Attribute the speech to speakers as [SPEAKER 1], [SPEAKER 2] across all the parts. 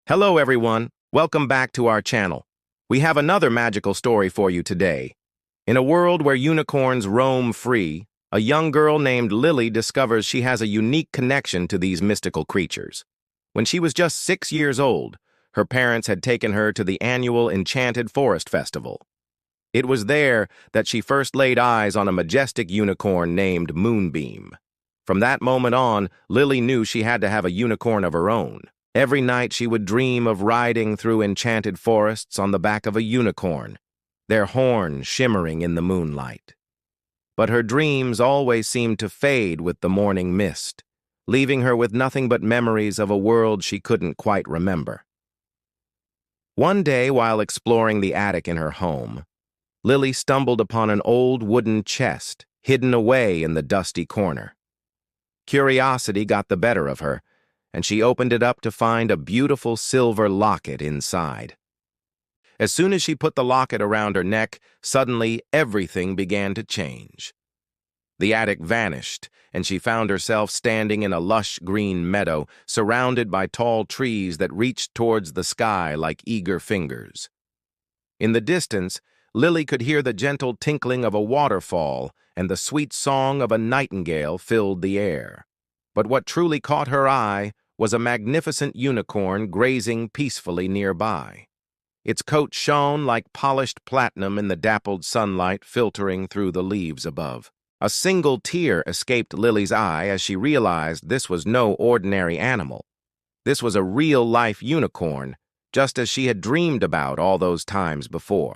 [SPEAKER 1] Hello everyone, welcome back to our channel. We have another magical story for you today. In a world where unicorns roam free, a young girl named Lily discovers she has a unique connection to these mystical creatures. When she was just 6 years old, her parents had taken her to the annual Enchanted Forest Festival. It was there that she first laid eyes on a majestic unicorn named Moonbeam. From that moment on, Lily knew she had to have a unicorn of her own. Every night she would dream of riding through enchanted forests on the back of a unicorn, their horns shimmering in the moonlight. But her dreams always seemed to fade with the morning mist, leaving her with nothing but memories of a world she couldn't quite remember. One day, while exploring the attic in her home, Lily stumbled upon an old wooden chest hidden away in the dusty corner. Curiosity got the better of her, and she opened it up to find a beautiful silver locket inside. As soon as she put the locket around her neck, suddenly everything began to change. The attic vanished, and she found herself standing in a lush green meadow, surrounded by tall trees that reached towards the sky like eager fingers. In the distance, Lily could hear the gentle tinkling of a waterfall, and the sweet song of a nightingale filled the air. But what truly caught her eye was a magnificent unicorn grazing peacefully nearby. Its coat shone like polished platinum in the dappled sunlight filtering through the leaves above. A single tear escaped Lily's eye as she realized this was no ordinary animal. This was a real-life unicorn, just as she had dreamed about all those times before.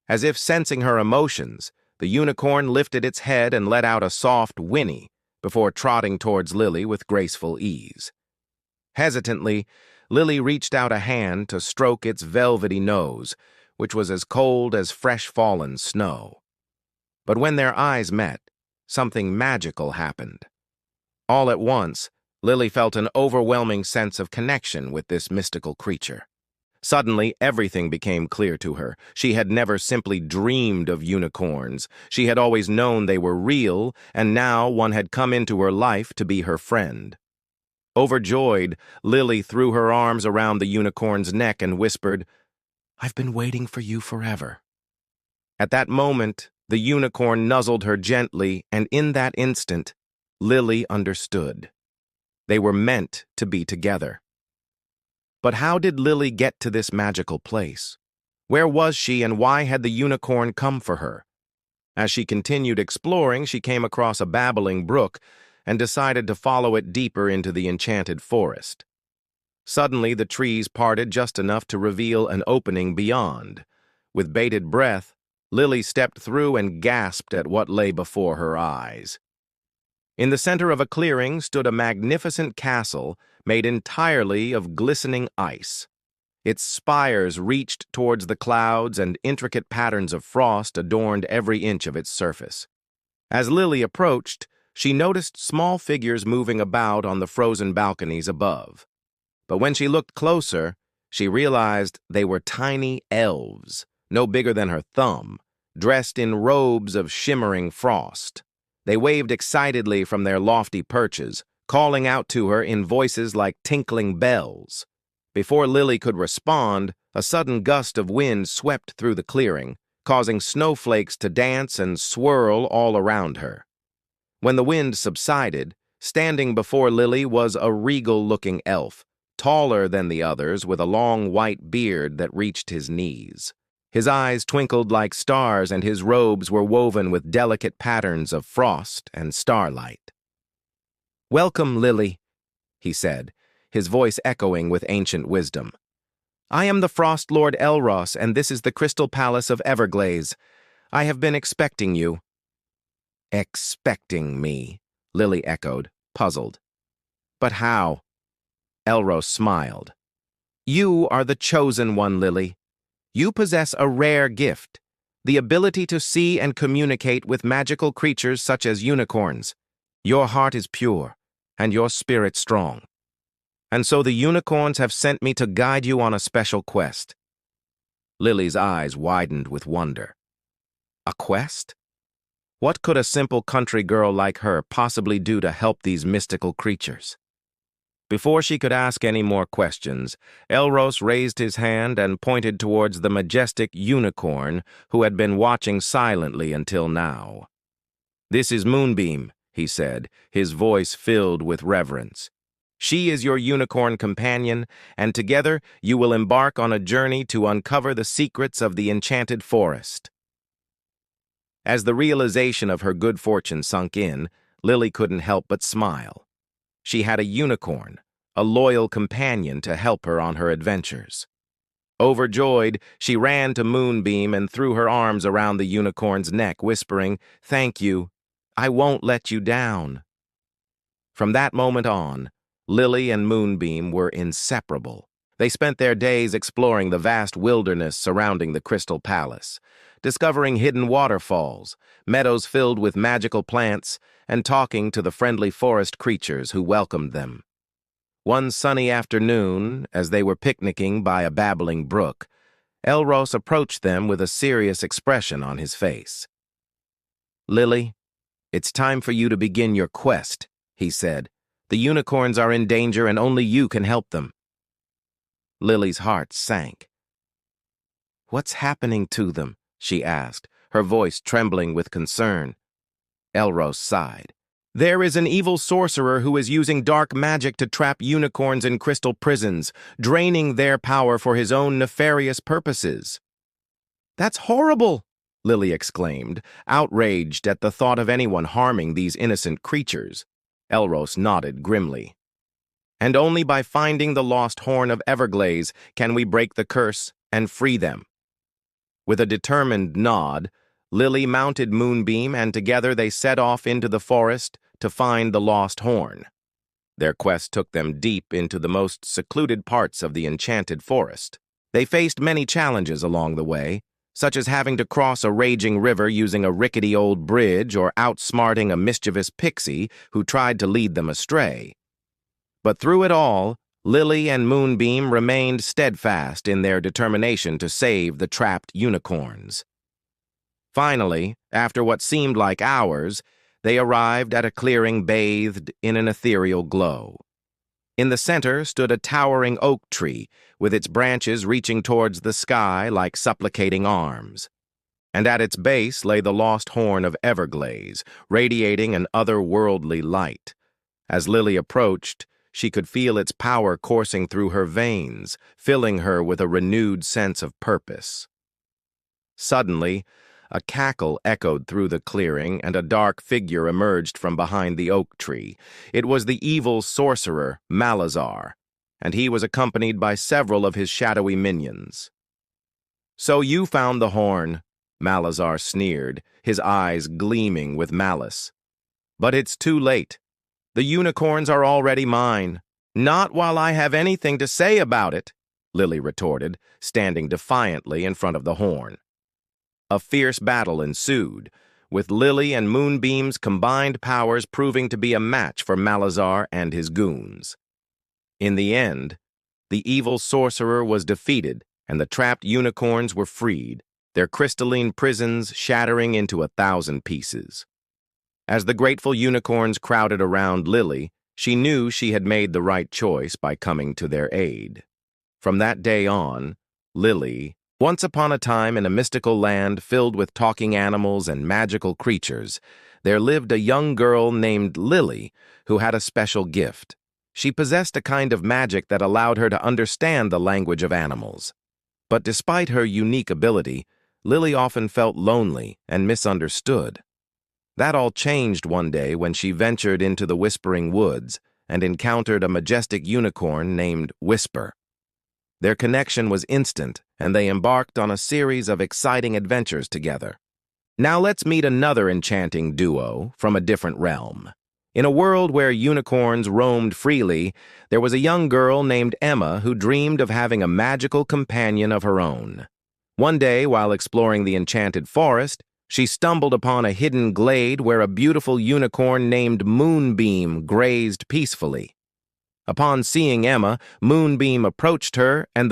[SPEAKER 1] As if sensing her emotions, the unicorn lifted its head and let out a soft whinny before trotting towards Lily with graceful ease. Hesitantly, Lily reached out a hand to stroke its velvety nose, which was as cold as fresh-fallen snow. But when their eyes met, something magical happened. All at once, Lily felt an overwhelming sense of connection with this mystical creature. Suddenly, everything became clear to her. She had never simply dreamed of unicorns. She had always known they were real, and now one had come into her life to be her friend. Overjoyed, Lily threw her arms around the unicorn's neck and whispered, "I've been waiting for you forever." At that moment, the unicorn nuzzled her gently, and in that instant, Lily understood. They were meant to be together. But how did Lily get to this magical place? Where was she, and why had the unicorn come for her? As she continued exploring, she came across a babbling brook and decided to follow it deeper into the enchanted forest. Suddenly, the trees parted just enough to reveal an opening beyond. With bated breath, Lily stepped through and gasped at what lay before her eyes. In the center of a clearing stood a magnificent castle made entirely of glistening ice. Its spires reached towards the clouds, and intricate patterns of frost adorned every inch of its surface. As Lily approached, she noticed small figures moving about on the frozen balconies above. But when she looked closer, she realized they were tiny elves, no bigger than her thumb, dressed in robes of shimmering frost. They waved excitedly from their lofty perches, calling out to her in voices like tinkling bells. Before Lily could respond, a sudden gust of wind swept through the clearing, causing snowflakes to dance and swirl all around her. When the wind subsided, standing before Lily was a regal-looking elf, taller than the others with a long white beard that reached his knees. His eyes twinkled like stars, and his robes were woven with delicate patterns of frost and starlight. "Welcome, Lily," he said, his voice echoing with ancient wisdom. "I am the Frost Lord Elros, and this is the Crystal Palace of Everglaze. I have been expecting you." "Expecting me," Lily echoed, puzzled. "But how?" Elros smiled. "You are the chosen one, Lily. You possess a rare gift, the ability to see and communicate with magical creatures such as unicorns. Your heart is pure, and your spirit strong. And so the unicorns have sent me to guide you on a special quest." Lily's eyes widened with wonder. A quest? What could a simple country girl like her possibly do to help these mystical creatures? Before she could ask any more questions, Elros raised his hand and pointed towards the majestic unicorn who had been watching silently until now. "This is Moonbeam," he said, his voice filled with reverence. "She is your unicorn companion, and together you will embark on a journey to uncover the secrets of the Enchanted Forest." As the realization of her good fortune sunk in, Lily couldn't help but smile. She had a unicorn, a loyal companion to help her on her adventures. Overjoyed, she ran to Moonbeam and threw her arms around the unicorn's neck, whispering, "Thank you. I won't let you down." From that moment on, Lily and Moonbeam were inseparable. They spent their days exploring the vast wilderness surrounding the Crystal Palace, discovering hidden waterfalls, meadows filled with magical plants, and talking to the friendly forest creatures who welcomed them. One sunny afternoon, as they were picnicking by a babbling brook, Elros approached them with a serious expression on his face. "Lily, it's time for you to begin your quest," he said. "The unicorns are in danger and only you can help them." Lily's heart sank. "What's happening to them?" she asked, her voice trembling with concern. Elros sighed. "There is an evil sorcerer who is using dark magic to trap unicorns in crystal prisons, draining their power for his own nefarious purposes." "That's horrible!" Lily exclaimed, outraged at the thought of anyone harming these innocent creatures. Elros nodded grimly. "And only by finding the lost horn of Everglades can we break the curse and free them." With a determined nod, Lily mounted Moonbeam, and together they set off into the forest to find the lost horn. Their quest took them deep into the most secluded parts of the Enchanted Forest. They faced many challenges along the way, such as having to cross a raging river using a rickety old bridge or outsmarting a mischievous pixie who tried to lead them astray. But through it all, Lily and Moonbeam remained steadfast in their determination to save the trapped unicorns. Finally, after what seemed like hours, they arrived at a clearing bathed in an ethereal glow. In the center stood a towering oak tree, with its branches reaching towards the sky like supplicating arms. And at its base lay the lost horn of Everglades, radiating an otherworldly light. As Lily approached, she could feel its power coursing through her veins, filling her with a renewed sense of purpose. Suddenly, a cackle echoed through the clearing, and a dark figure emerged from behind the oak tree. It was the evil sorcerer, Malazar, and he was accompanied by several of his shadowy minions. "So you found the horn," Malazar sneered, his eyes gleaming with malice. "But it's too late. The unicorns are already mine." "Not while I have anything to say about it," Lily retorted, standing defiantly in front of the horn. A fierce battle ensued, with Lily and Moonbeam's combined powers proving to be a match for Malazar and his goons. In the end, the evil sorcerer was defeated, and the trapped unicorns were freed, their crystalline prisons shattering into 1,000 pieces. As the grateful unicorns crowded around Lily, she knew she had made the right choice by coming to their aid. From that day on, Lily, once upon a time in a mystical land filled with talking animals and magical creatures, there lived a young girl named Lily who had a special gift. She possessed a kind of magic that allowed her to understand the language of animals. But despite her unique ability, Lily often felt lonely and misunderstood. That all changed one day when she ventured into the Whispering Woods and encountered a majestic unicorn named Whisper. Their connection was instant, and they embarked on a series of exciting adventures together. Now let's meet another enchanting duo from a different realm. In a world where unicorns roamed freely, there was a young girl named Emma who dreamed of having a magical companion of her own. One day, while exploring the Enchanted Forest, she stumbled upon a hidden glade where a beautiful unicorn named Moonbeam grazed peacefully. Upon seeing Emma, Moonbeam approached her, and